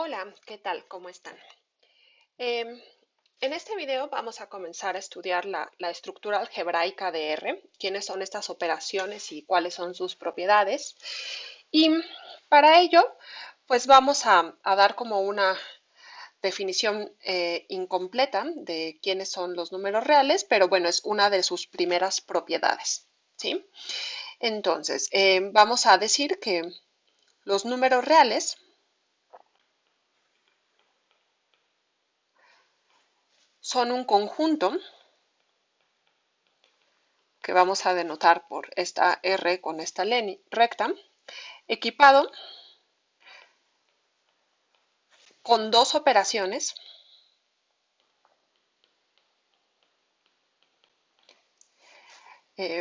Hola, ¿qué tal? ¿Cómo están? Em, en este video vamos a comenzar a estudiar la estructura algebraica de R, quiénes son estas operaciones y cuáles son sus propiedades. Y para ello, pues vamos a dar como una definición incompleta de quiénes son los números reales, pero bueno, es una de sus primeras propiedades, ¿sí? Entonces, vamos a decir que los números reales son un conjunto que vamos a denotar por esta R con esta recta, equipado con dos operaciones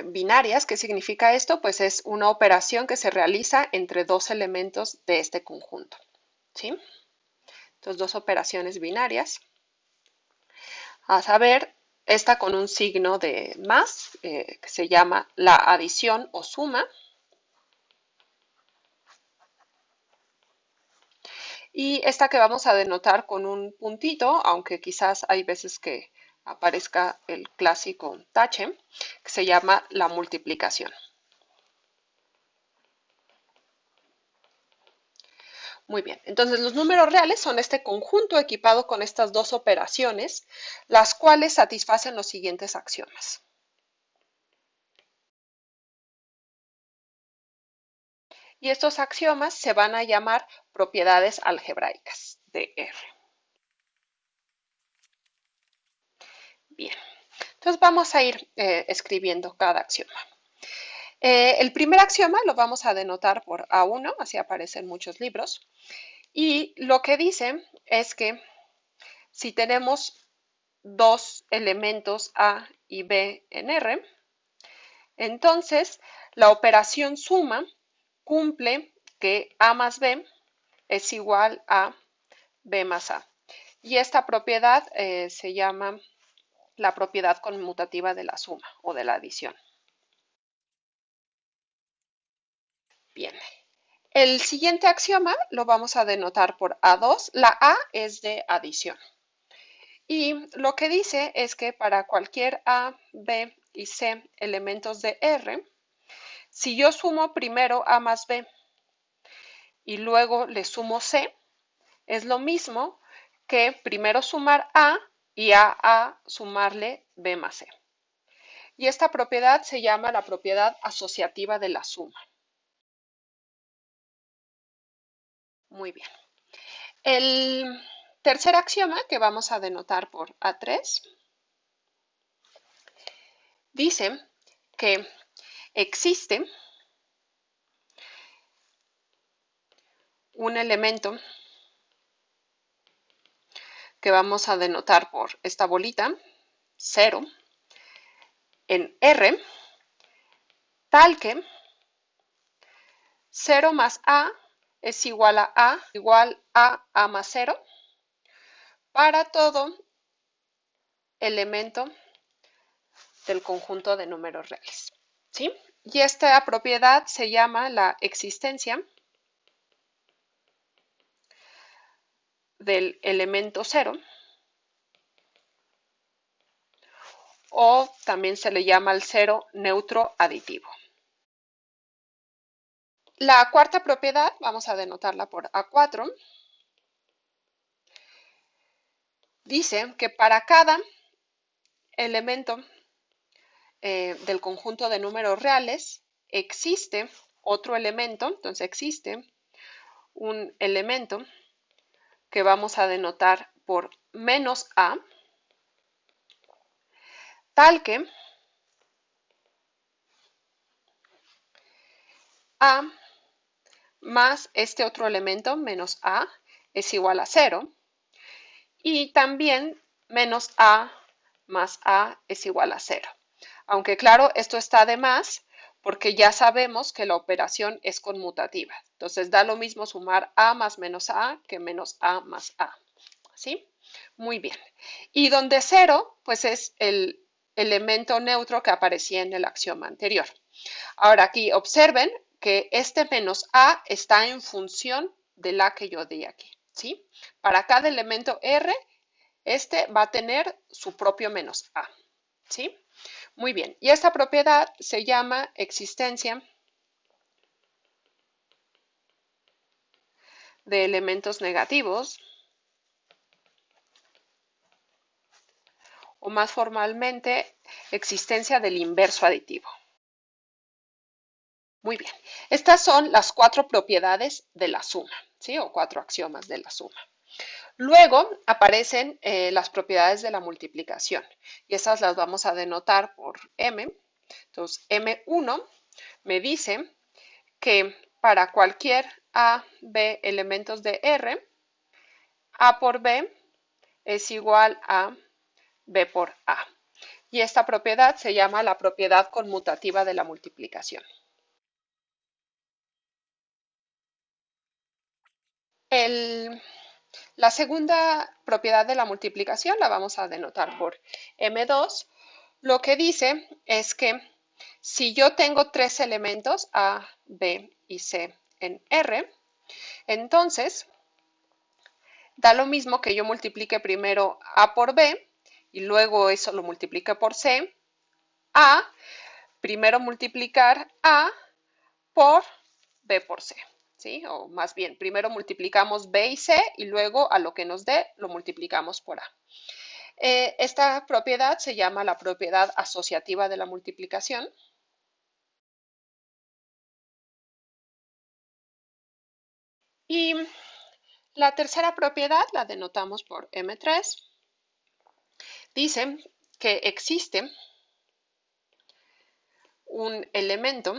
binarias. ¿Qué significa esto? Pues es una operación que se realiza entre dos elementos de este conjunto, ¿sí? Entonces, dos operaciones binarias. A saber, esta con un signo de más, que se llama la adición o suma. Y esta que vamos a denotar con un puntito, aunque quizás hay veces que aparezca el clásico tache, que se llama la multiplicación. Muy bien, entonces los números reales son este conjunto equipado con estas dos operaciones, las cuales satisfacen los siguientes axiomas. Y estos axiomas se van a llamar propiedades algebraicas de R. Bien, entonces vamos a ir escribiendo cada axioma. El primer axioma lo vamos a denotar por A1, así aparece en muchos libros, y lo que dice es que si tenemos dos elementos A y B en R, entonces la operación suma cumple que A más B es igual a B más A. Y esta propiedad se llama la propiedad conmutativa de la suma o de la adición. Bien, el siguiente axioma lo vamos a denotar por A2. La A es de adición. Y lo que dice es que para cualquier A, B y C elementos de R, si yo sumo primero A más B y luego le sumo C, es lo mismo que primero sumar A y a sumarle B más C. Y esta propiedad se llama la propiedad asociativa de la suma. Muy bien. El tercer axioma, que vamos a denotar por A3, dice que existe un elemento que vamos a denotar por esta bolita, 0, en R, tal que 0 más A es igual a igual a A más 0 para todo elemento del conjunto de números reales, ¿sí? Y esta propiedad se llama la existencia del elemento 0, o también se le llama el cero neutro aditivo. La cuarta propiedad, vamos a denotarla por A4, dice que para cada elemento del conjunto de números reales existe otro elemento, entonces existe un elemento que vamos a denotar por menos A, tal que A más este otro elemento, menos A, es igual a 0, y también menos A más A es igual a 0. Aunque claro, esto está de más porque ya sabemos que la operación es conmutativa. Entonces da lo mismo sumar A más menos A que menos A más A. ¿Sí? Muy bien. Y donde 0, pues es el elemento neutro que aparecía en el axioma anterior. Ahora aquí observen que este menos A está en función de la que yo di aquí. ¿sí? Para cada elemento R, este va a tener su propio menos A, ¿sí? Muy bien, y esta propiedad se llama existencia de elementos negativos, o más formalmente, existencia del inverso aditivo. Muy bien, estas son las 4 propiedades de la suma, ¿sí? O 4 axiomas de la suma. Luego aparecen las propiedades de la multiplicación y esas las vamos a denotar por M. Entonces, M1 me dice que para cualquier A, B elementos de R, A por B es igual a B por A. Y esta propiedad se llama la propiedad conmutativa de la multiplicación. La segunda propiedad de la multiplicación la vamos a denotar por M2. Lo que dice es que si yo tengo 3 elementos A, B y C en R, entonces da lo mismo que yo multiplique primero A por B y luego eso lo multiplique por C, a primero multiplicar A por B por C, ¿sí? O más bien, primero multiplicamos B y C y luego a lo que nos dé lo multiplicamos por A. Esta propiedad se llama la propiedad asociativa de la multiplicación. Y la tercera propiedad la denotamos por M3. Dice que existe un elemento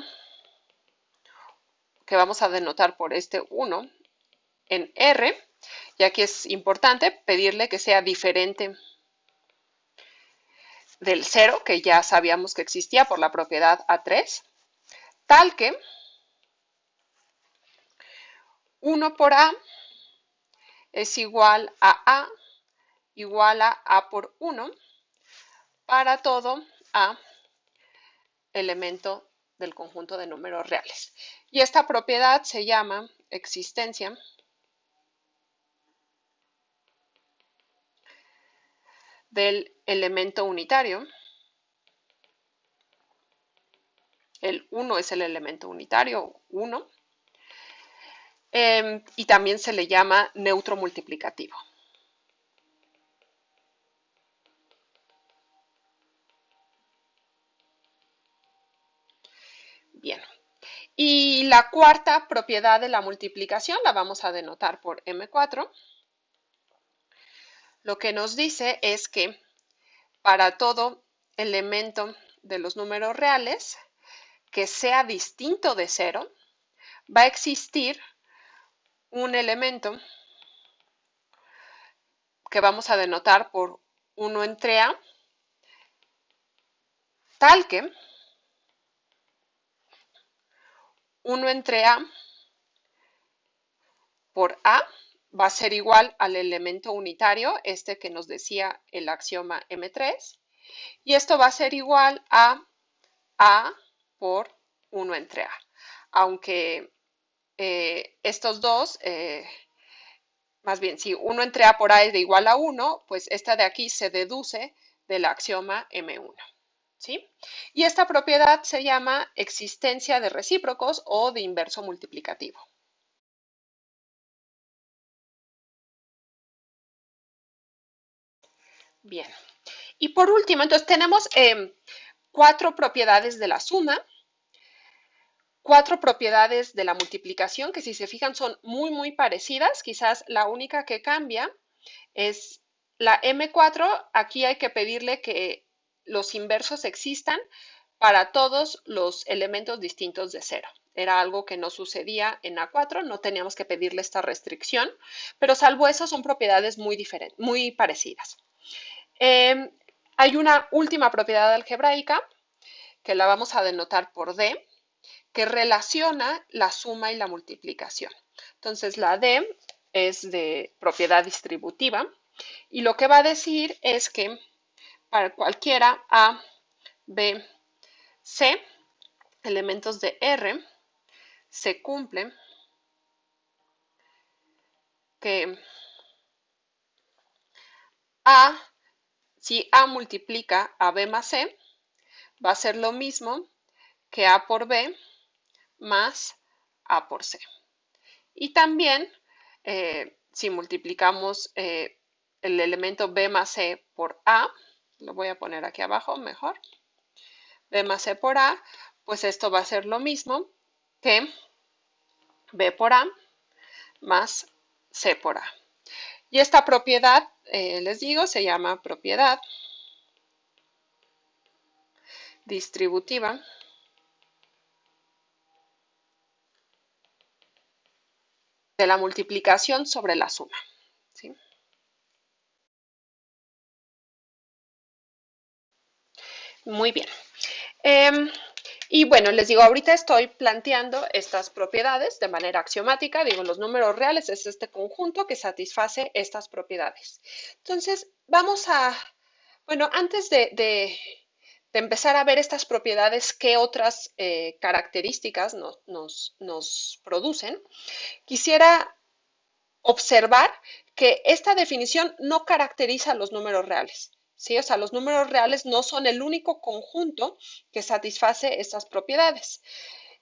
que vamos a denotar por este 1 en R, y aquí es importante pedirle que sea diferente del 0, que ya sabíamos que existía por la propiedad A3, tal que 1 por A es igual a igual a A por 1 para todo A elemento del conjunto de números reales. Y esta propiedad se llama existencia del elemento unitario. El 1 es el elemento unitario, 1. Y también se le llama neutro multiplicativo. Bien. Y la cuarta propiedad de la multiplicación la vamos a denotar por M4. Lo que nos dice es que para todo elemento de los números reales que sea distinto de 0, va a existir un elemento que vamos a denotar por 1 entre A, tal que 1 entre A por A va a ser igual al elemento unitario, este que nos decía el axioma M3, y esto va a ser igual a A por 1 entre A. Aunque estos dos, más bien, si 1 entre A por A es de igual a 1, pues esta de aquí se deduce del axioma M1. ¿Sí? Y esta propiedad se llama existencia de recíprocos o de inverso multiplicativo. Bien. Y por último, entonces tenemos 4 propiedades de la suma, 4 propiedades de la multiplicación, que si se fijan son muy, muy parecidas. Quizás la única que cambia es la M4. Aquí hay que pedirle que los inversos existan para todos los elementos distintos de 0. Era algo que no sucedía en A4, no teníamos que pedirle esta restricción, pero salvo eso son propiedades muy diferentes, muy parecidas. Hay una última propiedad algebraica que la vamos a denotar por D, que relaciona la suma y la multiplicación. Entonces la D es de propiedad distributiva y lo que va a decir es que para cualquiera A, B, C, elementos de R, se cumple que A, si A multiplica a B más C, va a ser lo mismo que A por B más A por C. Y también, si multiplicamos el elemento B más C por A, lo voy a poner aquí abajo mejor, B más C por A, pues esto va a ser lo mismo que B por A más C por A. Y esta propiedad, les digo, se llama propiedad distributiva de la multiplicación sobre la suma. ¿Sí? Muy bien. Y bueno, les digo, ahorita estoy planteando estas propiedades de manera axiomática. Digo, los números reales es este conjunto que satisface estas propiedades. Entonces, vamos a, bueno, antes de empezar a ver estas propiedades, qué otras características nos producen, quisiera observar que esta definición no caracteriza los números reales. ¿Sí? O sea, los números reales no son el único conjunto que satisface estas propiedades.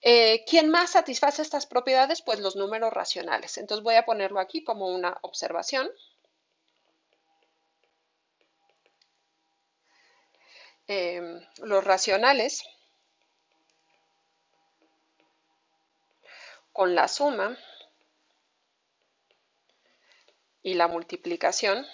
¿Quién más satisface estas propiedades? Pues los números racionales. Entonces voy a ponerlo aquí como una observación. Los racionales con la suma y la multiplicación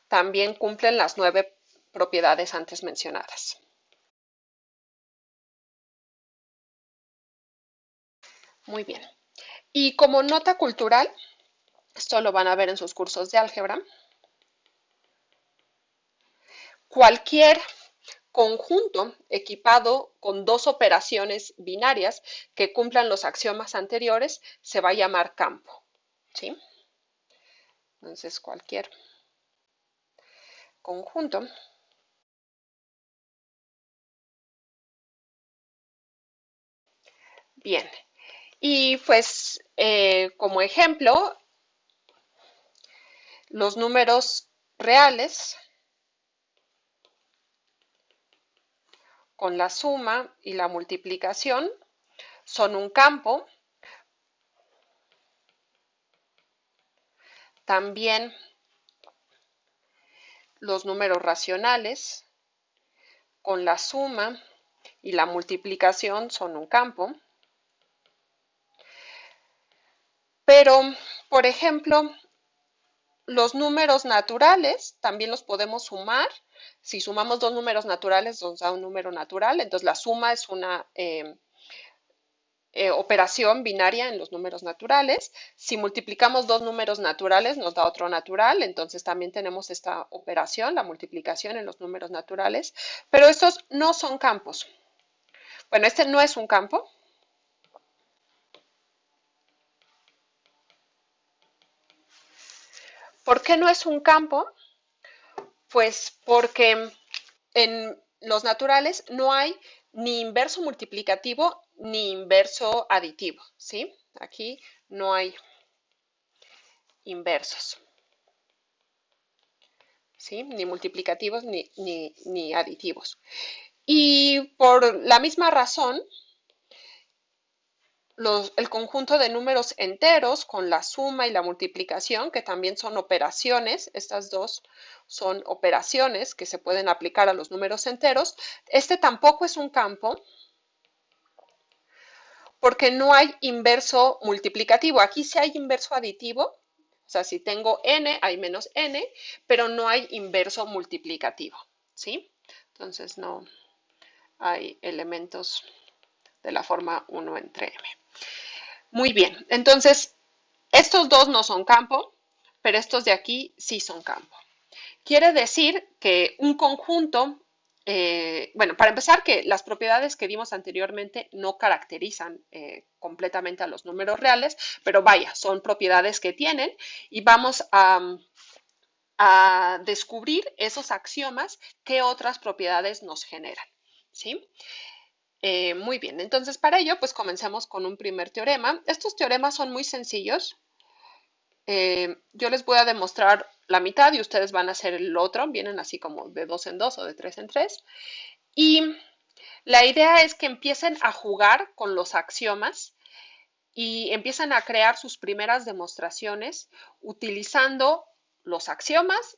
también cumplen las 9 propiedades antes mencionadas. Muy bien. Y como nota cultural, esto lo van a ver en sus cursos de álgebra, cualquier conjunto equipado con dos operaciones binarias que cumplan los axiomas anteriores se va a llamar campo. ¿Sí? Entonces, cualquier conjunto bien. Y pues, como ejemplo, los números reales con la suma y la multiplicación son un campo. También los números racionales con la suma y la multiplicación son un campo. Pero, por ejemplo, los números naturales también los podemos sumar. Si sumamos dos números naturales nos da un número natural. Entonces la suma es una operación binaria en los números naturales. Si multiplicamos dos números naturales nos da otro natural. Entonces también tenemos esta operación, la multiplicación en los números naturales. Pero estos no son campos. Bueno, este no es un campo. ¿Por qué no es un campo? Pues porque en los naturales no hay ni inverso multiplicativo ni inverso aditivo, ¿sí? Aquí no hay inversos, ¿sí? Ni multiplicativos ni aditivos. Y por la misma razón, el conjunto de números enteros con la suma y la multiplicación, que también son operaciones, estas dos son operaciones que se pueden aplicar a los números enteros, este tampoco es un campo porque no hay inverso multiplicativo. Aquí sí hay inverso aditivo, o sea, si tengo n, hay menos n, pero no hay inverso multiplicativo, ¿sí? Entonces no hay elementos de la forma 1 entre m. Muy bien, entonces estos dos no son campo, pero estos de aquí sí son campo. Quiere decir que un conjunto, bueno, para empezar, que las propiedades que vimos anteriormente no caracterizan completamente a los números reales, pero vaya, son propiedades que tienen y vamos a descubrir esos axiomas que otras propiedades nos generan, ¿sí? Muy bien, entonces para ello pues comencemos con un primer teorema. Estos teoremas son muy sencillos. Yo les voy a demostrar la mitad y ustedes van a hacer el otro. Vienen así como de 2 en 2 o de 3 en 3. Y la idea es que empiecen a jugar con los axiomas y empiezan a crear sus primeras demostraciones utilizando los axiomas,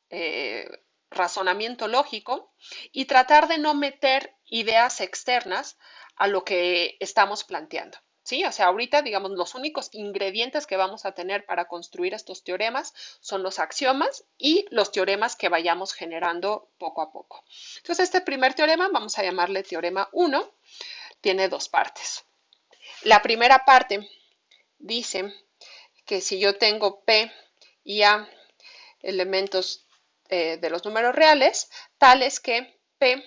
eh, razonamiento lógico y tratar de no meter ideas externas a lo que estamos planteando. ¿Sí? O sea, ahorita, digamos, los únicos ingredientes que vamos a tener para construir estos teoremas son los axiomas y los teoremas que vayamos generando poco a poco. Entonces, este primer teorema vamos a llamarle teorema 1, tiene dos partes. La primera parte dice que si yo tengo P y A elementos de los números reales, tales que P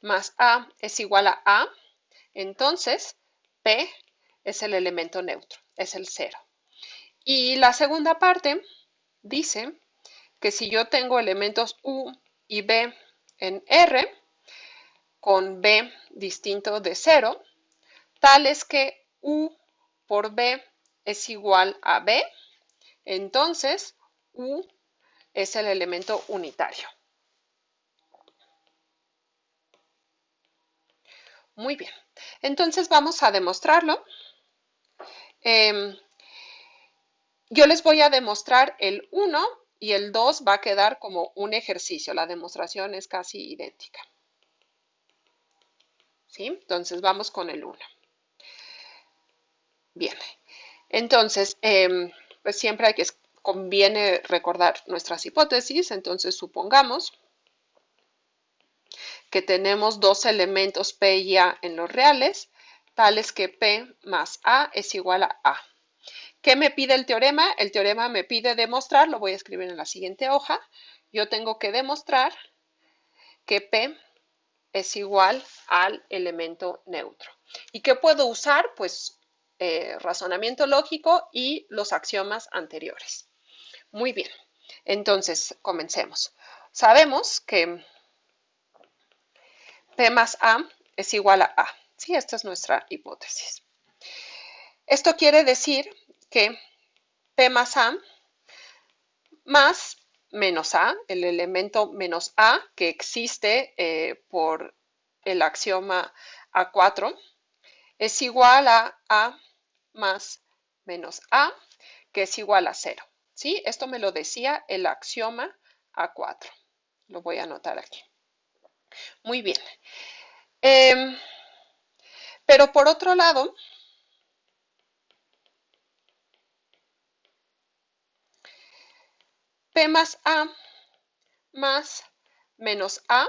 más A es igual a A, entonces P es el elemento neutro, es el cero. Y la segunda parte dice que si yo tengo elementos U y B en R, con B distinto de cero, tales que U por B es igual a B, entonces U es el elemento unitario. Muy bien, entonces vamos a demostrarlo. Yo les voy a demostrar el 1 y el 2 va a quedar como un ejercicio. La demostración es casi idéntica. ¿Sí? Entonces vamos con el 1. Bien, entonces pues siempre conviene recordar nuestras hipótesis. Entonces supongamos que tenemos dos elementos P y A en los reales, tales que P más A es igual a A. ¿Qué me pide el teorema? El teorema me pide demostrar, lo voy a escribir en la siguiente hoja, yo tengo que demostrar que P es igual al elemento neutro. ¿Y qué puedo usar? Pues razonamiento lógico y los axiomas anteriores. Muy bien, entonces comencemos. Sabemos que P más A es igual a A. Sí, esta es nuestra hipótesis. Esto quiere decir que P más A más menos A, el elemento menos A que existe por el axioma A4, es igual a A más menos A, que es igual a 0. ¿Sí? Esto me lo decía el axioma A4. Lo voy a anotar aquí. Muy bien. Pero por otro lado, P más A más menos A,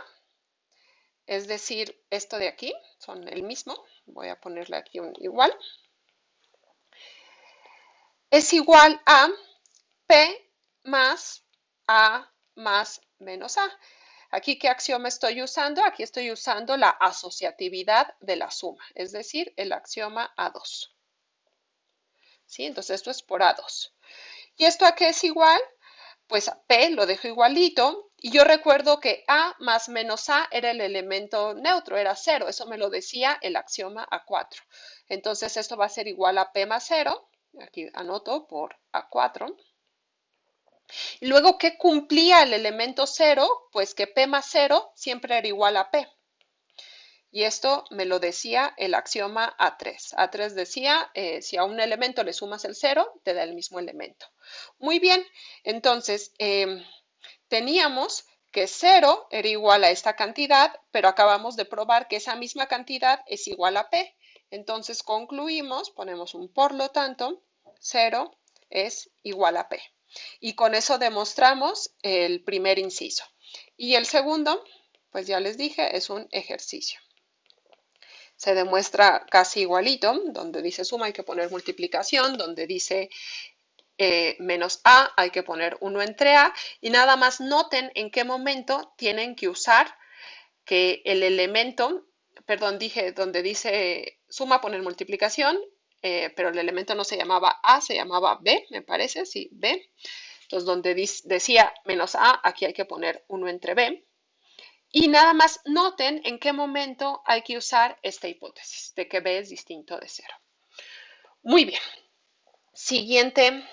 es decir, esto de aquí, son el mismo, voy a ponerle aquí un igual, es igual a P más A más menos A. Aquí, ¿qué axioma estoy usando? Aquí estoy usando la asociatividad de la suma, es decir, el axioma A2. ¿Sí? Entonces, esto es por A2. ¿Y esto a qué es igual? Pues a P lo dejo igualito. Y yo recuerdo que A más menos A era el elemento neutro, era 0. Eso me lo decía el axioma A4. Entonces, esto va a ser igual a P más 0. Aquí anoto por A4. Y luego, ¿qué cumplía el elemento 0? Pues que P más 0 siempre era igual a P. Y esto me lo decía el axioma A3. A3 decía, si a un elemento le sumas el 0, te da el mismo elemento. Muy bien, entonces teníamos que 0 era igual a esta cantidad, pero acabamos de probar que esa misma cantidad es igual a P. Entonces concluimos, ponemos un por lo tanto, 0 es igual a P. Y con eso demostramos el primer inciso. Y el segundo, pues ya les dije, es un ejercicio. Se demuestra casi igualito, donde dice suma hay que poner multiplicación, donde dice menos A hay que poner 1 entre A, y nada más noten en qué momento tienen que usar que el elemento, perdón, dije donde dice suma poner multiplicación, pero el elemento no se llamaba A, se llamaba B, me parece, sí, B. Entonces, donde decía menos A, aquí hay que poner 1 entre B. Y nada más noten en qué momento hay que usar esta hipótesis de que B es distinto de cero. Muy bien. Siguiente.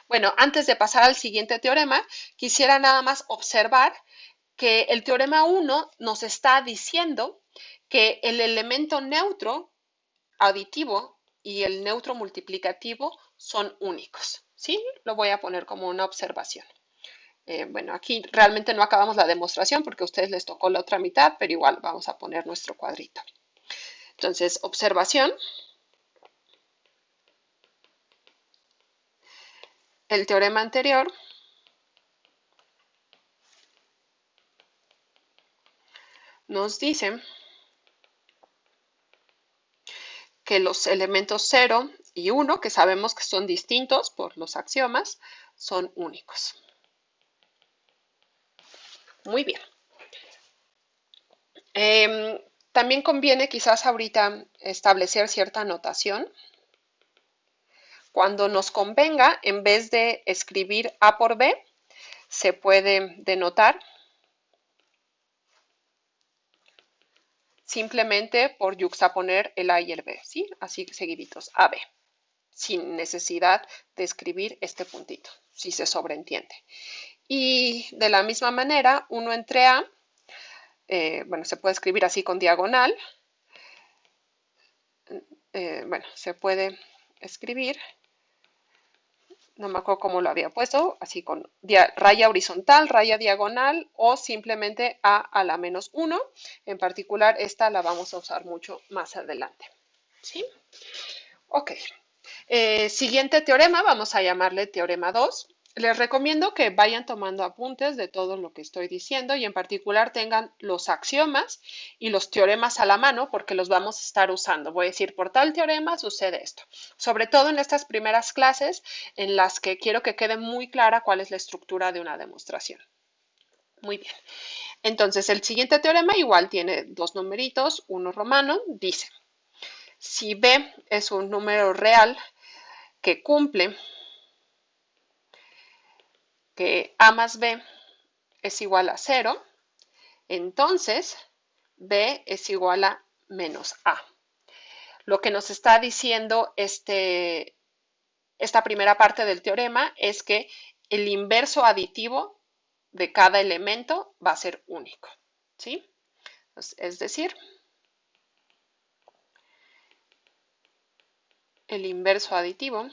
Bueno, antes de pasar al siguiente teorema, quisiera nada más observar que el teorema 1 nos está diciendo que el elemento neutro aditivo y el neutro multiplicativo son únicos. ¿Sí? Lo voy a poner como una observación. Bueno, aquí realmente no acabamos la demostración porque a ustedes les tocó la otra mitad, pero igual vamos a poner nuestro cuadrito. Entonces, observación. El teorema anterior nos dice que los elementos 0 y 1, que sabemos que son distintos por los axiomas, son únicos. Muy bien. También conviene quizás ahorita establecer cierta notación. Cuando nos convenga, en vez de escribir A por B, se puede denotar simplemente por yuxtaponer el A y el B, ¿sí? Así seguiditos, AB, sin necesidad de escribir este puntito, si se sobreentiende. Y de la misma manera, 1 entre A, bueno, se puede escribir así con diagonal, bueno, se puede escribir, no me acuerdo cómo lo había puesto, así con raya horizontal, raya diagonal o simplemente a la menos 1. En particular, esta la vamos a usar mucho más adelante. ¿Sí? Ok. Siguiente teorema, vamos a llamarle teorema 2. Les recomiendo que vayan tomando apuntes de todo lo que estoy diciendo y en particular tengan los axiomas y los teoremas a la mano porque los vamos a estar usando. Voy a decir, por tal teorema sucede esto. Sobre todo en estas primeras clases en las que quiero que quede muy clara cuál es la estructura de una demostración. Muy bien. Entonces, el siguiente teorema igual tiene dos numeritos, uno romano, dice, si B es un número real que cumple que A más B es igual a 0, entonces B es igual a menos A. Lo que nos está diciendo esta primera parte del teorema es que el inverso aditivo de cada elemento va a ser único. ¿Sí? Es decir, el inverso aditivo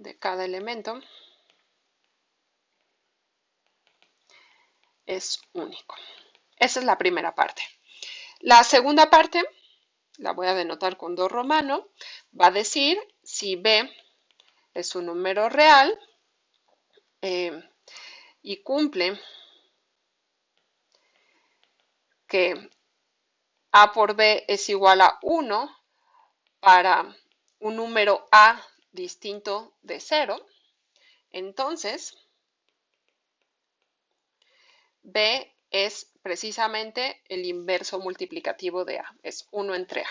de cada elemento es único. Esa es la primera parte. La segunda parte, la voy a denotar con 2 romano, va a decir si B es un número real y cumple que A por B es igual a 1 para un número A distinto de 0, entonces B es precisamente el inverso multiplicativo de A, es 1 entre A.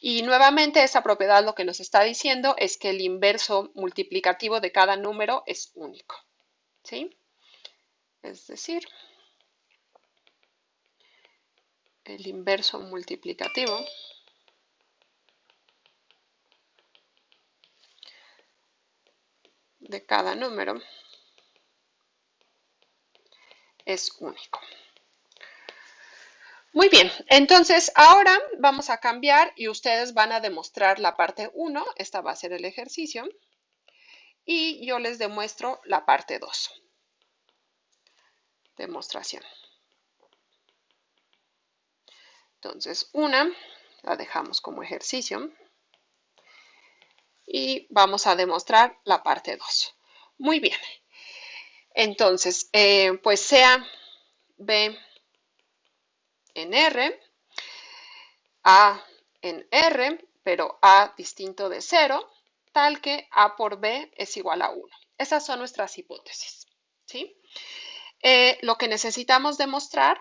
Y nuevamente esa propiedad lo que nos está diciendo es que el inverso multiplicativo de cada número es único. ¿Sí? Es decir, el inverso multiplicativo de cada número es único. Muy bien, entonces ahora vamos a cambiar y ustedes van a demostrar la parte 1, esta va a ser el ejercicio, y yo les demuestro la parte 2. Demostración. Entonces, una la dejamos como ejercicio y vamos a demostrar la parte 2. Muy bien. Entonces, pues sea B en R, A en R, pero A distinto de 0, tal que A por B es igual a 1. Esas son nuestras hipótesis. ¿Sí? Lo que necesitamos demostrar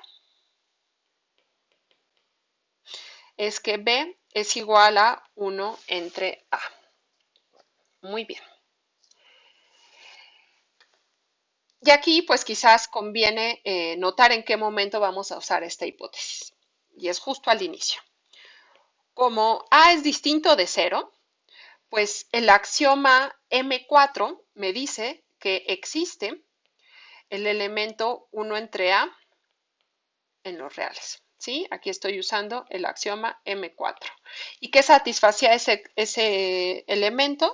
es que B es igual a 1 entre A. Muy bien. Y aquí, pues quizás conviene notar en qué momento vamos a usar esta hipótesis. Y es justo al inicio. Como A es distinto de cero, pues el axioma M4 me dice que existe el elemento 1 entre A en los reales. ¿Sí? Aquí estoy usando el axioma M4. ¿Y qué satisfacía ese elemento?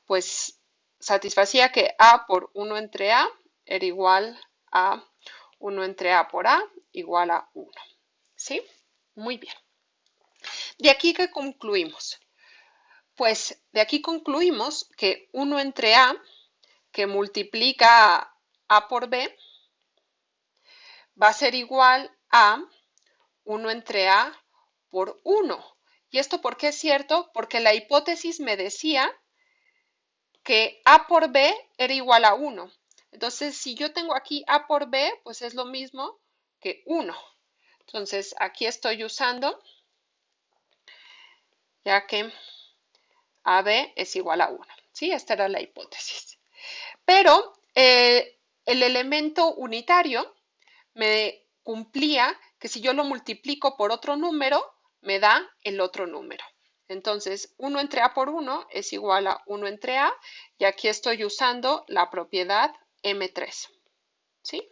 Pues satisfacía que A por 1 entre A era igual a 1 entre A por A igual a 1. ¿Sí? Muy bien. ¿De aquí qué concluimos? Pues de aquí concluimos que 1 entre A, que multiplica A por B, va a ser igual a 1 entre A por 1. ¿Y esto por qué es cierto? Porque la hipótesis me decía que A por B era igual a 1. Entonces, si yo tengo aquí A por B, pues es lo mismo que 1. Entonces, aquí estoy usando, ya que AB es igual a 1. ¿Sí? Esta era la hipótesis. Pero el elemento unitario me cumplía que si yo lo multiplico por otro número, me da el otro número. Entonces, 1 entre A por 1 es igual a 1 entre A, y aquí estoy usando la propiedad M3. ¿Sí?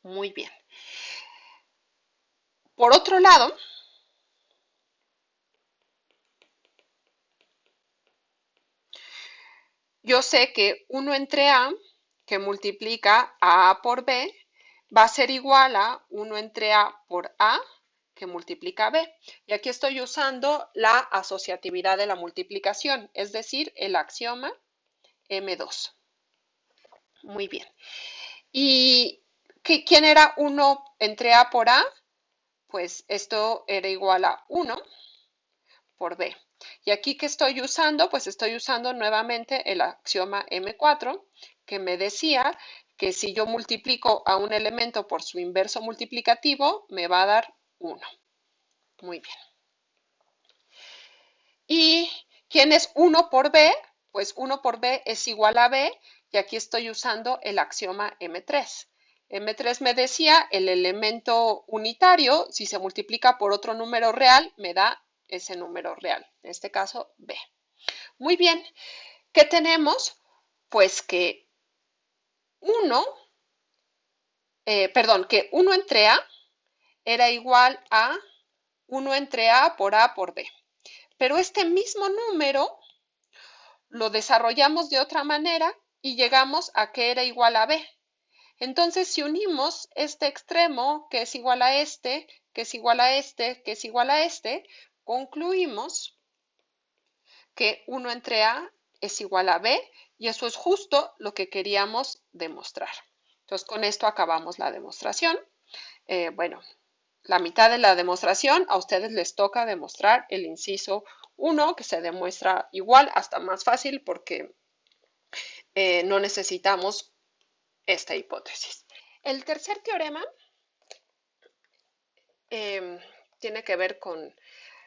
Muy bien. Por otro lado, yo sé que 1 entre A, que multiplica a A por B, va a ser igual a 1 entre A por A, que multiplica B. Y aquí estoy usando la asociatividad de la multiplicación, es decir, el axioma M2. Muy bien. ¿Y quién era 1 entre A por A? Pues esto era igual a 1 por B. Y aquí que estoy usando, pues estoy usando nuevamente el axioma M4, que me decía que si yo multiplico a un elemento por su inverso multiplicativo, me va a dar 1. Muy bien. ¿Y quién es 1 por B? Pues 1 por B es igual a B, y aquí estoy usando el axioma M3. M3 me decía el elemento unitario, si se multiplica por otro número real, me da ese número real, en este caso B. Muy bien, ¿qué tenemos? Pues que 1, que 1 entre A era igual a 1 entre A por B. Pero este mismo número lo desarrollamos de otra manera y llegamos a que era igual a B. Entonces, si unimos este extremo, que es igual a este, que es igual a este, que es igual a este, concluimos que 1 entre A es igual a B, y eso es justo lo que queríamos demostrar. Entonces, con esto acabamos la demostración. Bueno, la mitad de la demostración, a ustedes les toca demostrar el inciso 1, que se demuestra igual, hasta más fácil, porque no necesitamos esta hipótesis. El tercer teorema tiene que ver con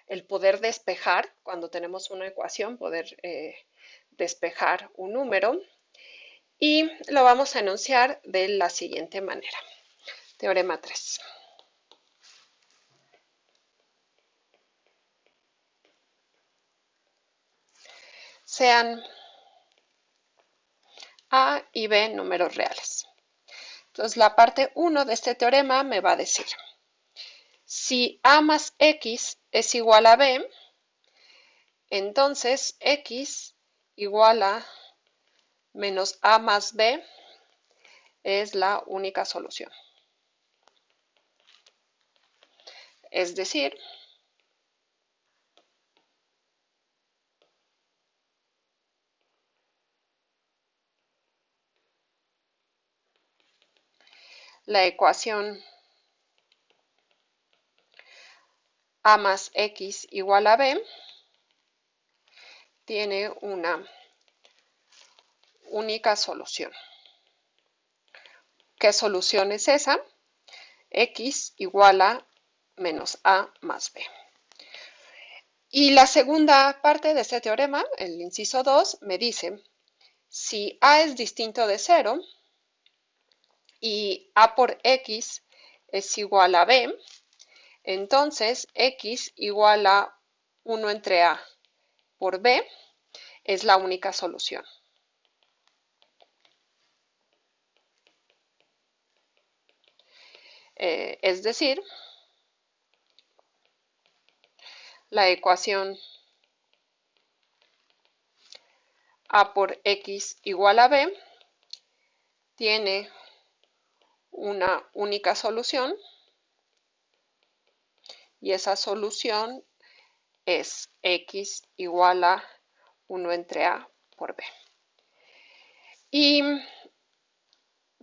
el poder despejar, cuando tenemos una ecuación, poder despejar un número, y lo vamos a enunciar de la siguiente manera. Teorema 3. Sean A y B números reales. Entonces, la parte 1 de este teorema me va a decir, si A más X es igual a B, entonces X igual a menos A más B es la única solución. Es decir, la ecuación A más X igual a B tiene una única solución. ¿Qué solución es esa? X igual a menos A más B. Y la segunda parte de este teorema, el inciso 2, me dice, si A es distinto de 0, y A por X es igual a B, entonces X igual a 1 entre A por B es la única solución. Es decir, la ecuación A por X igual a B tiene una única solución y esa solución es X igual a 1 entre A por B. Y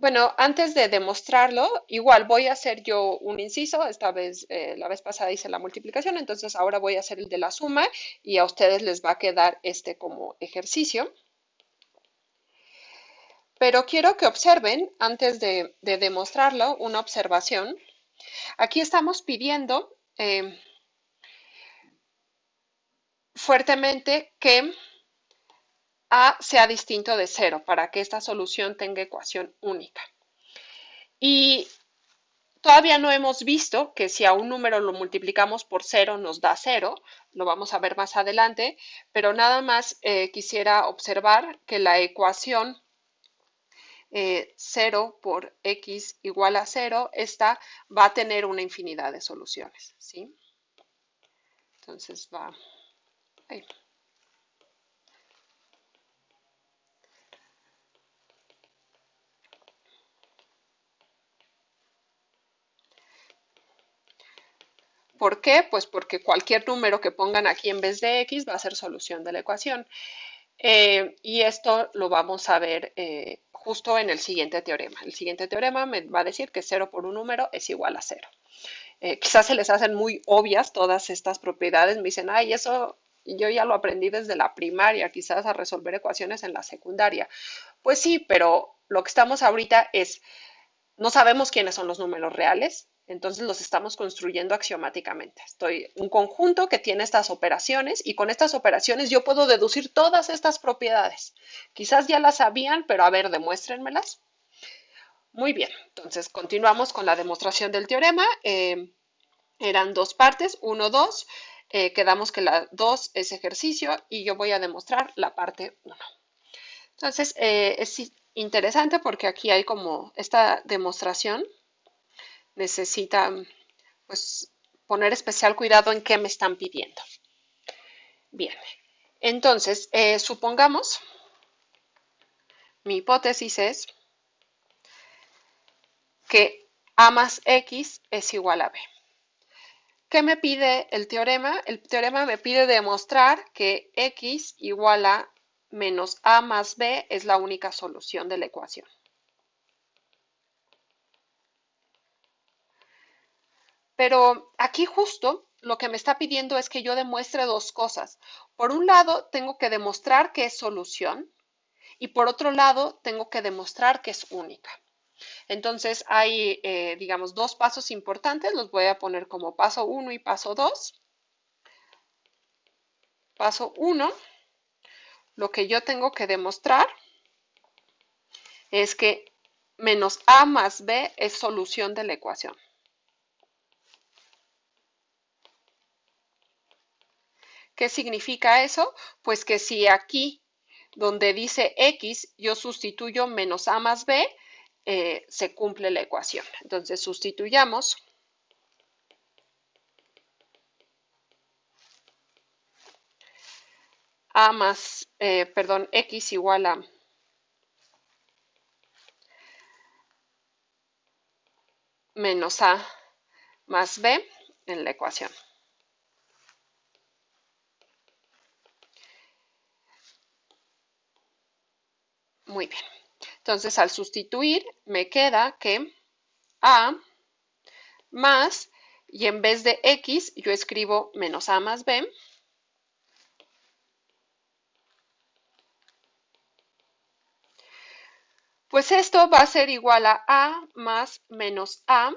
bueno, antes de demostrarlo, igual voy a hacer yo un inciso, esta vez, la vez pasada hice la multiplicación, entonces ahora voy a hacer el de la suma y a ustedes les va a quedar este como ejercicio. Pero quiero que observen, antes de demostrarlo, una observación. Aquí estamos pidiendo fuertemente que A sea distinto de 0 para que esta solución tenga ecuación única. Y todavía no hemos visto que si a un número lo multiplicamos por 0 nos da 0, lo vamos a ver más adelante, pero nada más quisiera observar que la ecuación 0 por x igual a 0, esta va a tener una infinidad de soluciones, ¿sí? Entonces va ahí. ¿Por qué? Pues porque cualquier número que pongan aquí en vez de x va a ser solución de la ecuación. Y esto lo vamos a ver justo en el siguiente teorema. El siguiente teorema me va a decir que 0 por un número es igual a 0. Quizás se les hacen muy obvias todas estas propiedades. Me dicen, ay, eso yo ya lo aprendí desde la primaria, quizás a resolver ecuaciones en la secundaria. Pues sí, pero lo que estamos ahorita es, no sabemos quiénes son los números reales, entonces los estamos construyendo axiomáticamente. Estoy un conjunto que tiene estas operaciones y con estas operaciones yo puedo deducir todas estas propiedades. Quizás ya las sabían, pero a ver, demuéstrenmelas. Muy bien, entonces continuamos con la demostración del teorema. Eran dos partes, 1, 2. Quedamos que la 2 es ejercicio y yo voy a demostrar la parte 1. Entonces, es interesante porque aquí hay como esta demostración necesita pues poner especial cuidado en qué me están pidiendo. Bien, entonces supongamos, mi hipótesis es que A más X es igual a B. ¿Qué me pide el teorema? El teorema me pide demostrar que X igual a menos A más B es la única solución de la ecuación. Pero aquí justo lo que me está pidiendo es que yo demuestre dos cosas. Por un lado, tengo que demostrar que es solución y por otro lado, tengo que demostrar que es única. Entonces, hay, digamos, dos pasos importantes. Los voy a poner como paso 1 y paso 2. Paso 1, lo que yo tengo que demostrar es que menos A más B es solución de la ecuación. ¿Qué significa eso? Pues que si aquí donde dice X yo sustituyo menos A más B, se cumple la ecuación. Entonces sustituyamos A más, perdón, X igual a menos A más B en la ecuación. Muy bien. Entonces, al sustituir, me queda que A más, y en vez de X, yo escribo menos A más B. Pues esto va a ser igual a más menos A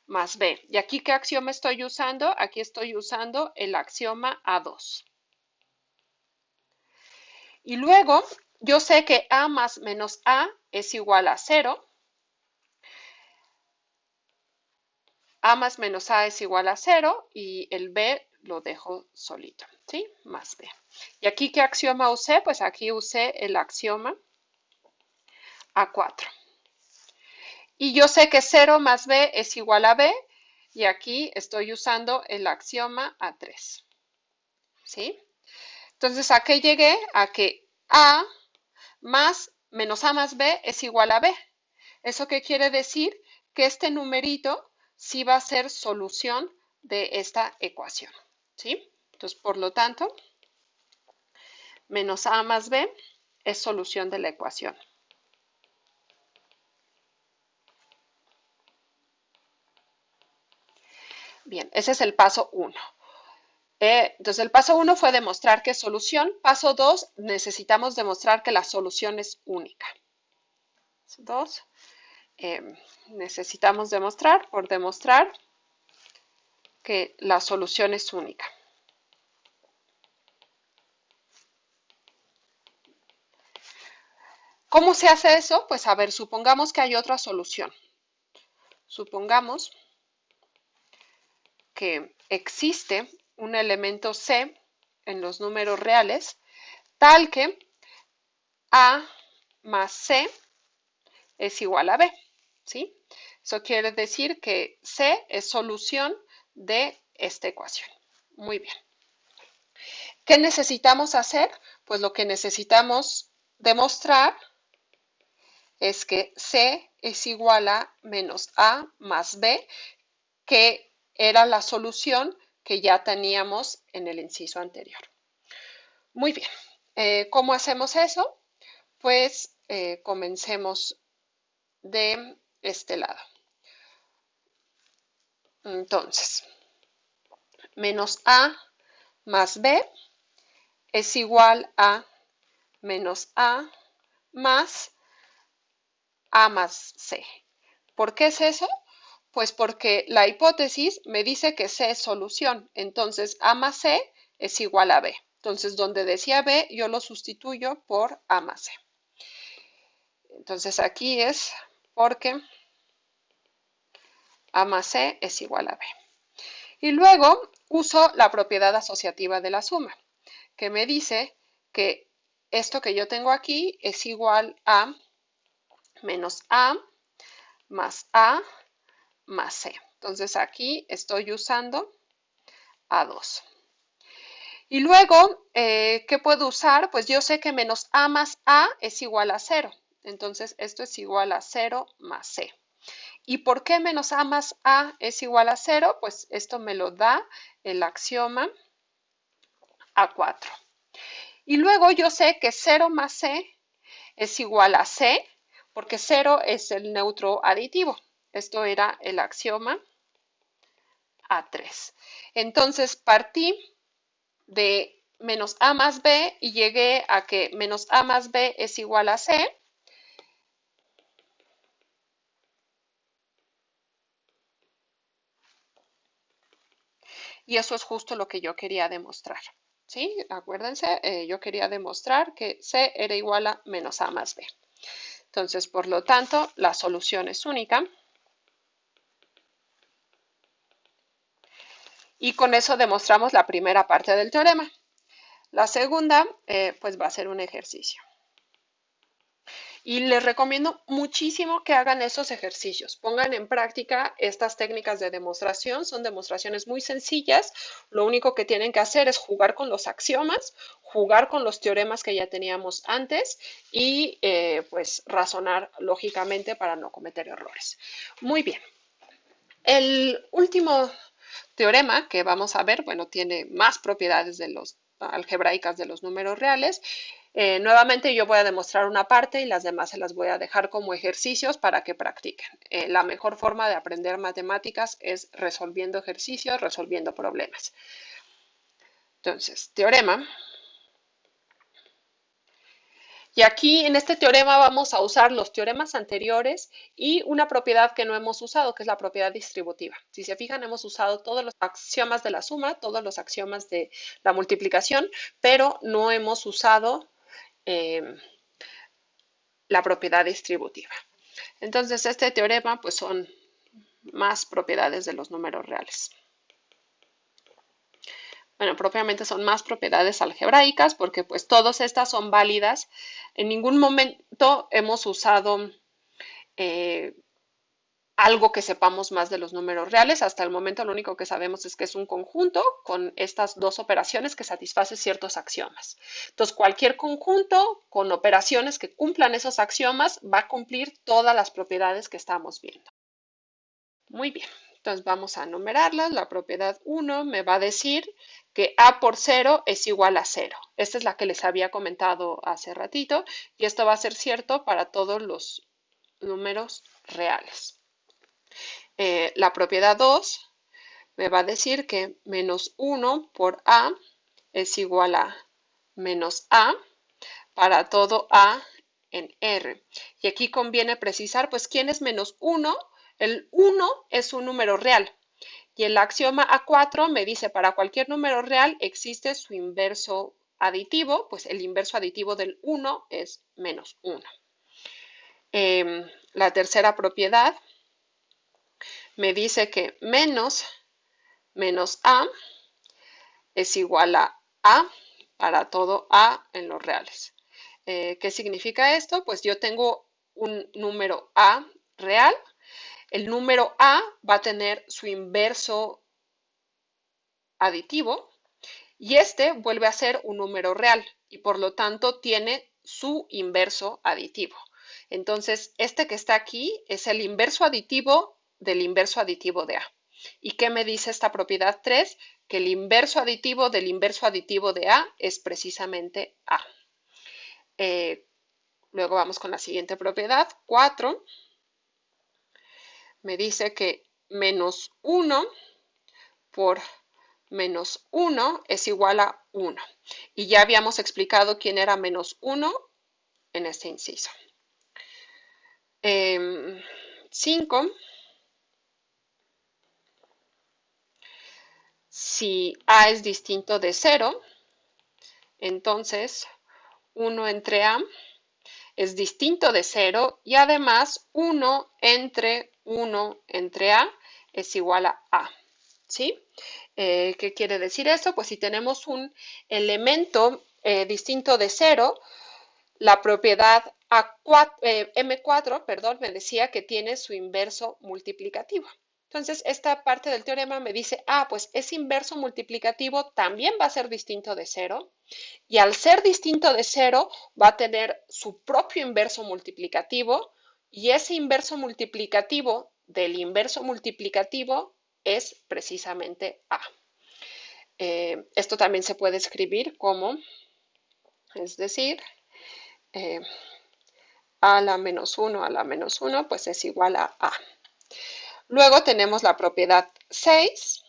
más B. ¿Y aquí qué axioma estoy usando? Aquí estoy usando el axioma A2. Y luego, yo sé que A más menos A es igual a 0. A más menos A es igual a 0 y el B lo dejo solito, ¿sí? Más B. ¿Y aquí qué axioma usé? Pues aquí usé el axioma A4. Y yo sé que 0 más B es igual a B y aquí estoy usando el axioma A3, ¿sí? Entonces, ¿a qué llegué? A que A más menos A más B es igual a B. ¿Eso qué quiere decir? Que este numerito sí va a ser solución de esta ecuación, ¿sí? Entonces, por lo tanto, menos A más B es solución de la ecuación. Bien, ese es el paso 1. Entonces, el paso 1 fue demostrar que es solución. Paso 2, necesitamos demostrar que la solución es única. 2, necesitamos demostrar, por demostrar, que la solución es única. ¿Cómo se hace eso? Pues a ver, supongamos que hay otra solución. Supongamos que existe un elemento C en los números reales tal que A más C es igual a B, ¿sí? Eso quiere decir que C es solución de esta ecuación. Muy bien. ¿Qué necesitamos hacer? Pues lo que necesitamos demostrar es que C es igual a menos A más B, que era la solución que ya teníamos en el inciso anterior. Muy bien. ¿Cómo hacemos eso? Pues comencemos de este lado. Entonces, menos A más B es igual a menos A más A más C. ¿Por qué es eso? Pues porque la hipótesis me dice que C es solución, entonces A más C es igual a B. Entonces, donde decía B, yo lo sustituyo por A más C. Entonces, aquí es porque A más C es igual a B. Y luego uso la propiedad asociativa de la suma, que me dice que esto que yo tengo aquí es igual a menos A más A más C. Entonces aquí estoy usando A2. Y luego, ¿qué puedo usar? Pues yo sé que menos A más A es igual a 0. Entonces esto es igual a 0 más C. ¿Y por qué menos A más A es igual a 0? Pues esto me lo da el axioma A4. Y luego yo sé que 0 más C es igual a C, porque 0 es el neutro aditivo. Esto era el axioma A3. Entonces partí de menos A más B y llegué a que menos A más B es igual a C. Y eso es justo lo que yo quería demostrar. ¿Sí? Acuérdense, yo quería demostrar que C era igual a menos A más B. Entonces, por lo tanto, la solución es única. Y con eso demostramos la primera parte del teorema. La segunda, pues va a ser un ejercicio. Y les recomiendo muchísimo que hagan esos ejercicios. Pongan en práctica estas técnicas de demostración. Son demostraciones muy sencillas. Lo único que tienen que hacer es jugar con los axiomas, jugar con los teoremas que ya teníamos antes y pues razonar lógicamente para no cometer errores. Muy bien. El último teorema que vamos a ver, bueno, tiene más propiedades de los algebraicas de los números reales. Nuevamente yo voy a demostrar una parte y las demás se las voy a dejar como ejercicios para que practiquen. La mejor forma de aprender matemáticas es resolviendo ejercicios, resolviendo problemas. Entonces, teorema. Y aquí en este teorema vamos a usar los teoremas anteriores y una propiedad que no hemos usado, que es la propiedad distributiva. Si se fijan, hemos usado todos los axiomas de la suma, todos los axiomas de la multiplicación, pero no hemos usado la propiedad distributiva. Entonces, este teorema pues son más propiedades de los números reales. Bueno, propiamente son más propiedades algebraicas porque pues todas estas son válidas. En ningún momento hemos usado algo que sepamos más de los números reales. Hasta el momento lo único que sabemos es que es un conjunto con estas dos operaciones que satisface ciertos axiomas. Entonces, cualquier conjunto con operaciones que cumplan esos axiomas va a cumplir todas las propiedades que estamos viendo. Muy bien, entonces vamos a numerarlas. La propiedad 1 me va a decir que A por 0 es igual a 0. Esta es la que les había comentado hace ratito y esto va a ser cierto para todos los números reales. La propiedad 2 me va a decir que menos 1 por A es igual a menos A para todo A en R. Y aquí conviene precisar, pues, ¿quién es menos 1? El 1 es un número real. Y el axioma A4 me dice, para cualquier número real existe su inverso aditivo, pues el inverso aditivo del 1 es menos 1. La tercera propiedad me dice que menos A es igual a para todo A en los reales. ¿Qué significa esto? Pues yo tengo un número A real. El número A va a tener su inverso aditivo y este vuelve a ser un número real y por lo tanto tiene su inverso aditivo. Entonces, este que está aquí es el inverso aditivo del inverso aditivo de A. ¿Y qué me dice esta propiedad 3? Que el inverso aditivo del inverso aditivo de A es precisamente A. Luego vamos con la siguiente propiedad, 4. Me dice que menos 1 por menos 1 es igual a 1. Y ya habíamos explicado quién era menos 1 en este inciso. 5. Si A es distinto de 0, entonces 1 entre A es distinto de 0 y además 1 entre A es igual a A. ¿Sí? ¿Qué quiere decir esto? Pues si tenemos un elemento distinto de 0, la propiedad M4, perdón, me decía que tiene su inverso multiplicativo. Entonces, esta parte del teorema me dice, pues ese inverso multiplicativo también va a ser distinto de 0 y al ser distinto de 0 va a tener su propio inverso multiplicativo y ese inverso multiplicativo del inverso multiplicativo es precisamente A. Esto también se puede escribir como, es decir, A a la menos 1 pues es igual a A. Luego tenemos la propiedad 6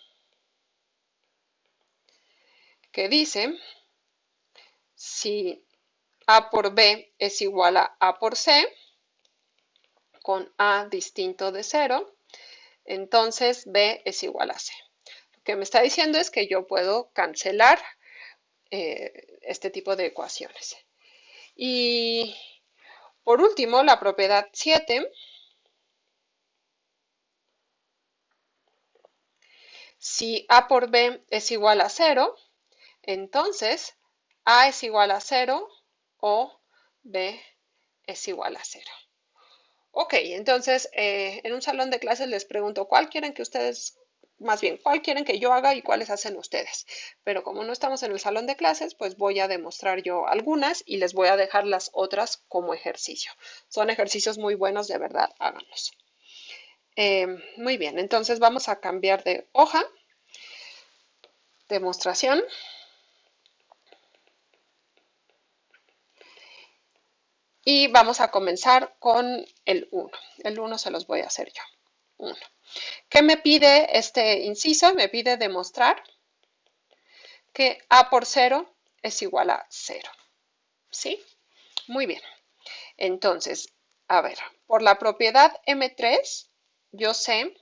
que dice si A por B es igual a A por C con A distinto de 0, entonces B es igual a C. Lo que me está diciendo es que yo puedo cancelar este tipo de ecuaciones. Y por último, la propiedad 7 si A por B es igual a 0, entonces A es igual a 0 o B es igual a 0. Ok, entonces en un salón de clases les pregunto cuál quieren que ustedes, más bien, cuál quieren que yo haga y cuáles hacen ustedes. Pero como no estamos en el salón de clases, pues voy a demostrar yo algunas y les voy a dejar las otras como ejercicio. Son ejercicios muy buenos, de verdad, háganlos. Muy bien, entonces vamos a cambiar de hoja. Demostración. Y vamos a comenzar con el 1. El 1 se los voy a hacer yo. 1. ¿Qué me pide este inciso? Me pide demostrar que A por 0 es igual a 0. ¿Sí? Muy bien. Entonces, a ver, por la propiedad M3, yo sé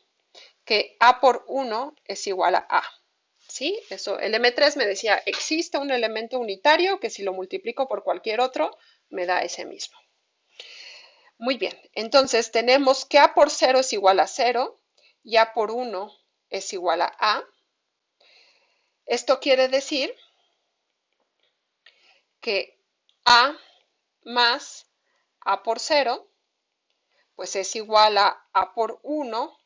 que A por 1 es igual a A. ¿Sí? Eso, el M3 me decía, existe un elemento unitario que si lo multiplico por cualquier otro, me da ese mismo. Muy bien, entonces tenemos que A por 0 es igual a 0 y A por 1 es igual a A. Esto quiere decir que A más A por 0, pues es igual a A por 1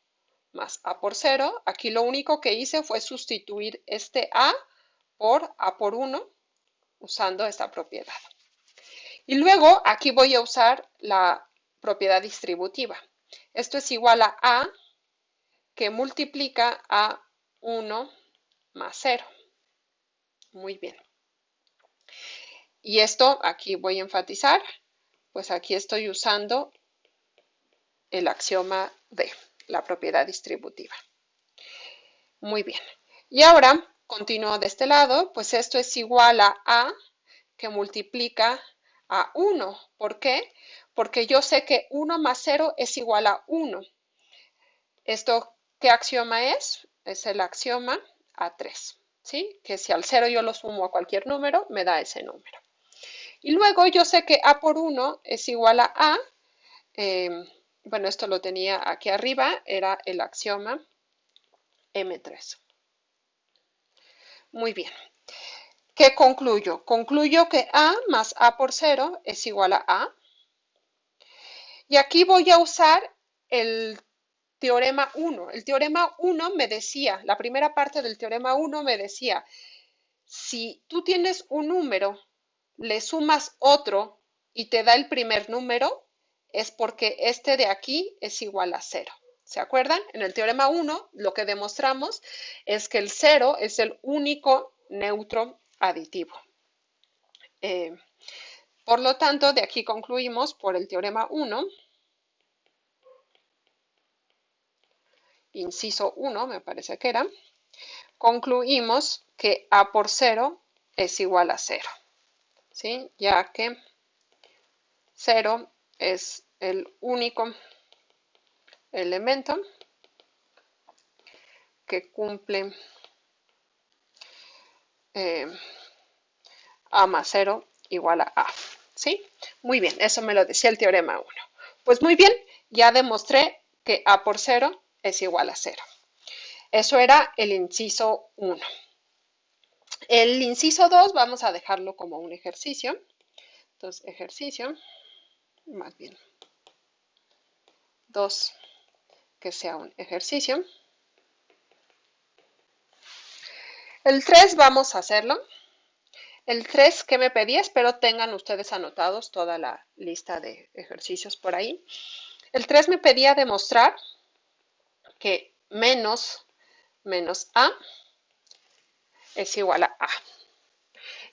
más A por 0. Aquí lo único que hice fue sustituir este A por A por 1 usando esta propiedad. Y luego aquí voy a usar la propiedad distributiva. Esto es igual a A que multiplica a 1 más 0. Muy bien. Y esto aquí voy a enfatizar, pues aquí estoy usando el axioma de la propiedad distributiva. Muy bien. Y ahora continúo de este lado, pues esto es igual a A que multiplica a 1. ¿Por qué? Porque yo sé que 1 más 0 es igual a 1. ¿Esto qué axioma es? Es el axioma A3, ¿sí? Que si al 0 yo lo sumo a cualquier número, me da ese número. Y luego yo sé que A por 1 es igual a A. Bueno, esto lo tenía aquí arriba, era el axioma M3. Muy bien. ¿Qué concluyo? Concluyo que A más A por 0 es igual a A. Y aquí voy a usar el teorema 1. El teorema 1 me decía, la primera parte del teorema 1 me decía, si tú tienes un número, le sumas otro y te da el primer número, es porque este de aquí es igual a 0. ¿Se acuerdan? En el teorema 1 lo que demostramos es que el 0 es el único neutro aditivo. Por lo tanto, de aquí concluimos por el teorema 1, inciso 1 me parece que era, concluimos que A por 0 es igual a 0, ¿sí? Ya que 0 es el único elemento que cumple A más 0 igual a A, ¿sí? Muy bien, eso me lo decía el teorema 1. Pues muy bien, ya demostré que A por 0 es igual a 0. Eso era el inciso 1. El inciso 2 vamos a dejarlo como un ejercicio. Entonces, ejercicio, más bien 2, que sea un ejercicio. El 3 vamos a hacerlo. El 3 que me pedí, espero tengan ustedes anotados toda la lista de ejercicios por ahí. El 3 me pedía demostrar que menos A es igual a A.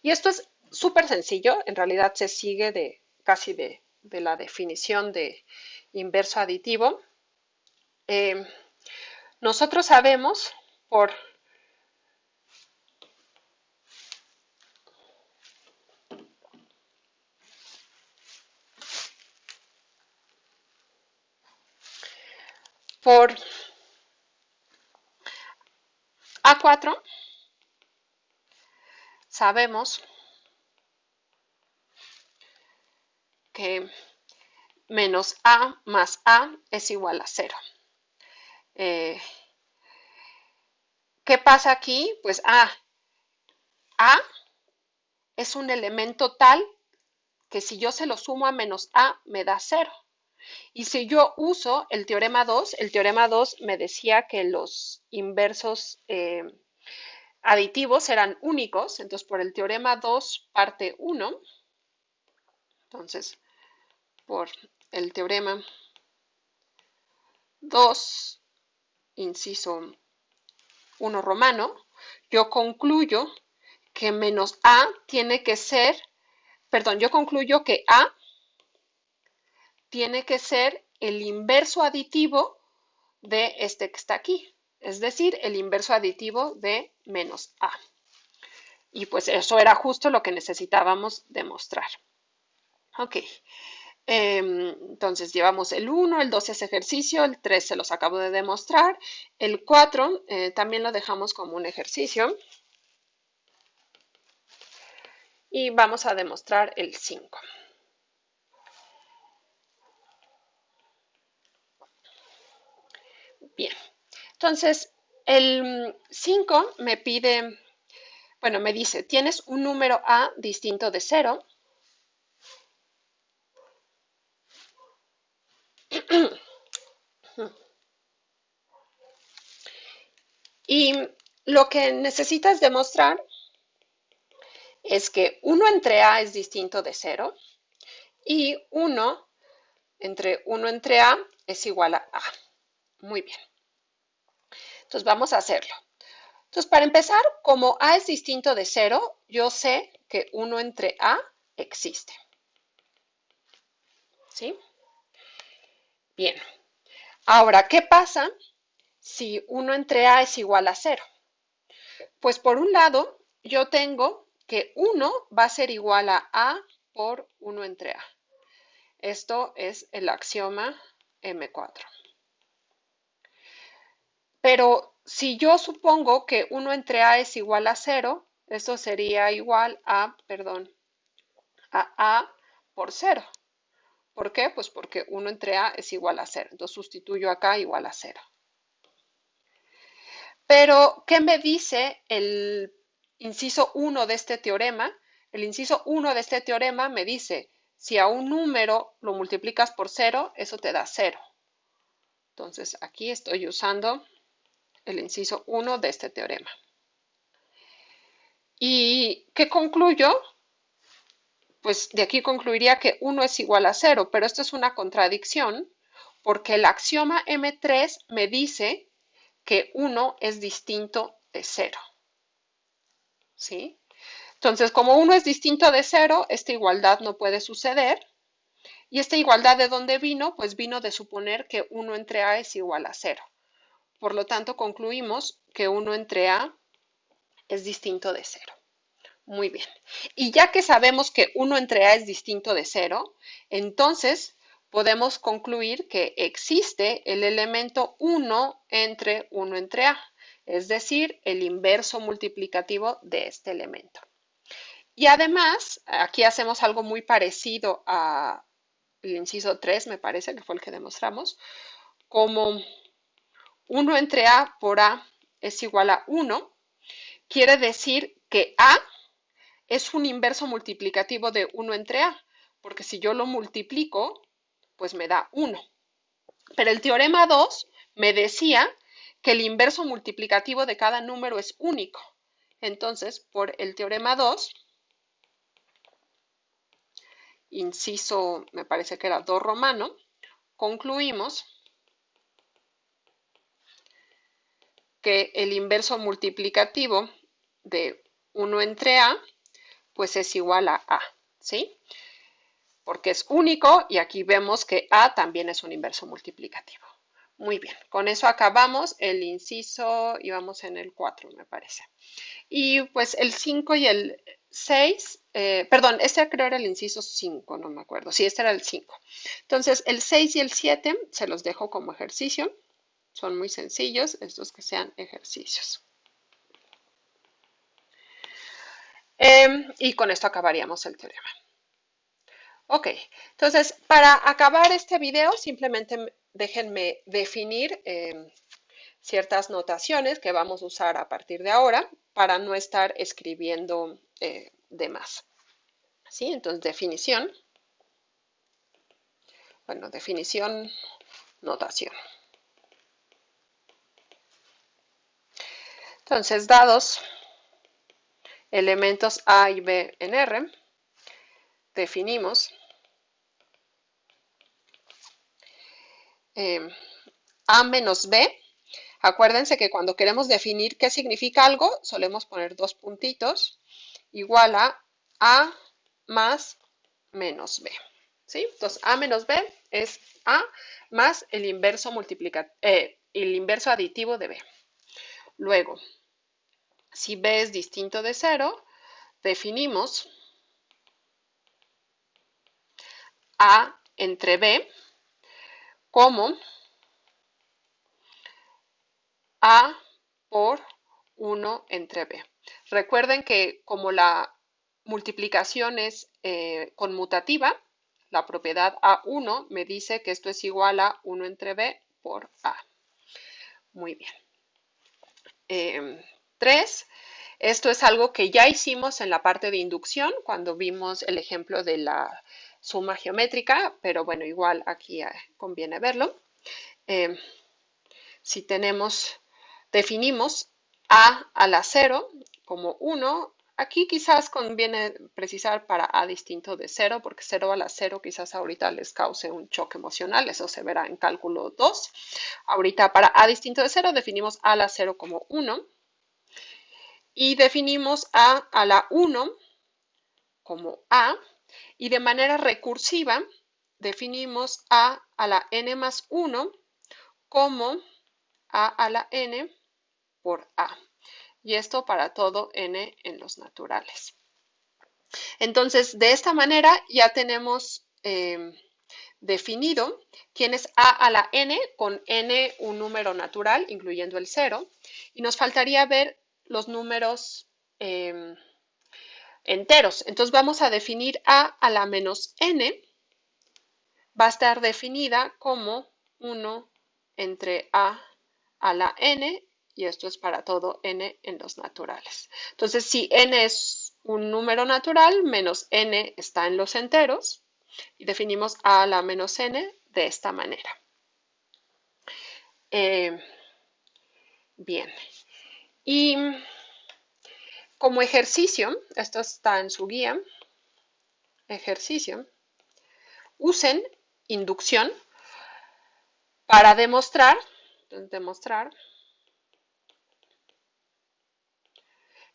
Y esto es súper sencillo, en realidad se sigue casi de la definición de inverso aditivo. Nosotros sabemos por A4 sabemos que menos A más A es igual a 0. ¿Qué pasa aquí? Pues A es un elemento tal que si yo se lo sumo a menos A me da 0. Y si yo uso el teorema 2 me decía que los inversos aditivos eran únicos, entonces por el teorema 2 parte 1, entonces por el teorema 2, inciso 1 romano, yo concluyo que menos A tiene que ser, perdón, yo concluyo que A tiene que ser el inverso aditivo de este que está aquí, es decir, el inverso aditivo de menos A. Y pues eso era justo lo que necesitábamos demostrar. Ok, entonces llevamos el 1, el 2 es ejercicio, el 3 se los acabo de demostrar, el 4 también lo dejamos como un ejercicio. Y vamos a demostrar el 5. Bien, Entonces, el 5 me pide, bueno, me dice, tienes un número A distinto de 0. Y lo que necesitas demostrar es que 1 entre A es distinto de 0 y 1 entre A es igual a A. Muy bien. Entonces vamos a hacerlo. Entonces, para empezar, como A es distinto de 0, yo sé que 1 entre A existe. ¿Sí? Bien. Ahora, ¿qué pasa si 1 entre A es igual a 0? Pues por un lado, yo tengo que 1 va a ser igual a A por 1 entre A. Esto es el axioma M4. Pero si yo supongo que 1 entre A es igual a 0, esto sería igual a, a A por 0. ¿Por qué? Pues porque 1 entre A es igual a 0. Entonces sustituyo acá igual a 0. Pero, ¿qué me dice el inciso 1 de este teorema? El inciso 1 de este teorema me dice, si a un número lo multiplicas por 0, eso te da 0. Entonces, aquí estoy usando el inciso 1 de este teorema. ¿Y qué concluyo? Pues de aquí concluiría que 1 es igual a 0, pero esto es una contradicción porque el axioma M3 me dice que 1 es distinto de 0. ¿Sí? Entonces, como 1 es distinto de 0, esta igualdad no puede suceder. ¿Y esta igualdad de dónde vino? Pues vino de suponer que 1 entre A es igual a 0. Por lo tanto, concluimos que 1 entre A es distinto de 0. Muy bien. Y ya que sabemos que 1 entre A es distinto de 0, entonces podemos concluir que existe el elemento 1 entre 1 entre A, es decir, el inverso multiplicativo de este elemento. Y además, aquí hacemos algo muy parecido al inciso 3, me parece, que fue el que demostramos, como 1 entre A por A es igual a 1, quiere decir que A es un inverso multiplicativo de 1 entre A, porque si yo lo multiplico, pues me da 1. Pero el teorema 2 me decía que el inverso multiplicativo de cada número es único. Entonces, por el teorema 2, inciso, me parece que era 2 romano, concluimos que el inverso multiplicativo de 1 entre A, pues es igual a, ¿sí? Porque es único y aquí vemos que A también es un inverso multiplicativo. Muy bien, con eso acabamos el inciso y vamos en el 4, me parece. Y pues el 5 y el 6, perdón, este creo era el inciso 5, no me acuerdo. Sí, este era el 5. Entonces, el 6 y el 7 se los dejo como ejercicio. Son muy sencillos, estos que sean ejercicios. Y con esto acabaríamos el teorema. Ok, entonces para acabar este video simplemente déjenme definir ciertas notaciones que vamos a usar a partir de ahora para no estar escribiendo de más. ¿Sí? Entonces definición, bueno, definición, notación. Entonces dados elementos A y B en R, definimos A menos B. Acuérdense que cuando queremos definir qué significa algo, solemos poner dos puntitos, igual A más menos B. ¿Sí? Entonces, A menos B es A más el inverso, el inverso aditivo de B. Luego, si B es distinto de 0, definimos A entre B como A por 1 entre B. Recuerden que como la multiplicación es conmutativa, la propiedad A1 me dice que esto es igual a 1 entre B por A. Muy bien. 3. Esto es algo que ya hicimos en la parte de inducción cuando vimos el ejemplo de la suma geométrica, pero bueno, igual aquí conviene verlo. Eh, si definimos a la 0 como 1, aquí quizás conviene precisar para a distinto de 0, porque 0 a la 0 quizás ahorita les cause un choque emocional, eso se verá en cálculo 2. Ahorita para a distinto de 0 definimos a la 0 como 1 y definimos a la 1 como a y de manera recursiva definimos a la n más 1 como a la n por a. Y esto para todo n en los naturales. Entonces, de esta manera ya tenemos definido quién es a la n, con n un número natural, incluyendo el 0, y nos faltaría ver los números enteros. Entonces vamos a definir a la menos n, va a estar definida como 1 entre a la n, y esto es para todo n en los naturales. Entonces, si n es un número natural, menos n está en los enteros, y definimos a la menos n de esta manera. Bien. Y como ejercicio, esto está en su guía, ejercicio, usen inducción para demostrar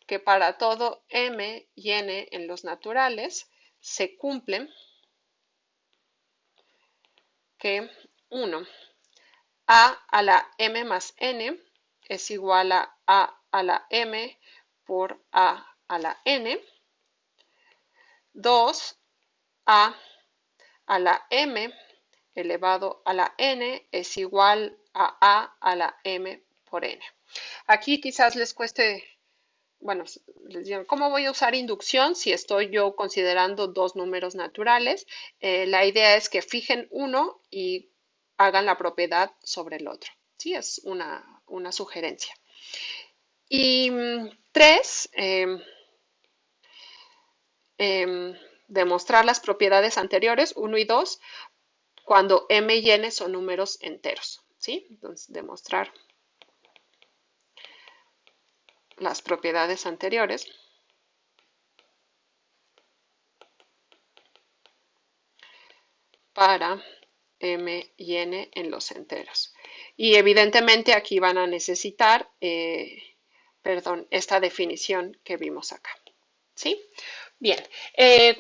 que para todo m y n en los naturales se cumple que 1 a la m más n es igual a la m por a la n. 2 a la m elevado a la n es igual a la m por n. Aquí quizás les cueste, bueno, les digo, ¿cómo voy a usar inducción si estoy yo considerando dos números naturales? La idea es que fijen uno y hagan la propiedad sobre el otro. Sí, es una sugerencia. Y 3, demostrar las propiedades anteriores, 1 y 2, cuando m y n son números enteros. ¿Sí? Entonces, demostrar las propiedades anteriores para m y n en los enteros. Y evidentemente aquí van a necesitar, esta definición que vimos acá. ¿Sí? Bien,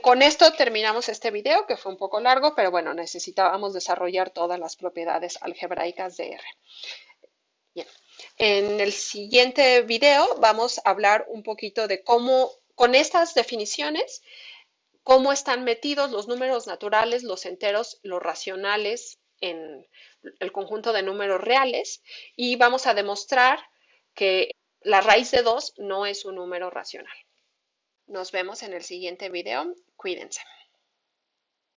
con esto terminamos este video, que fue un poco largo, pero bueno, necesitábamos desarrollar todas las propiedades algebraicas de R. Bien, en el siguiente video vamos a hablar un poquito de cómo, con estas definiciones, cómo están metidos los números naturales, los enteros, los racionales en el conjunto de números reales, y vamos a demostrar que la raíz de 2 no es un número racional. Nos vemos en el siguiente video. Cuídense.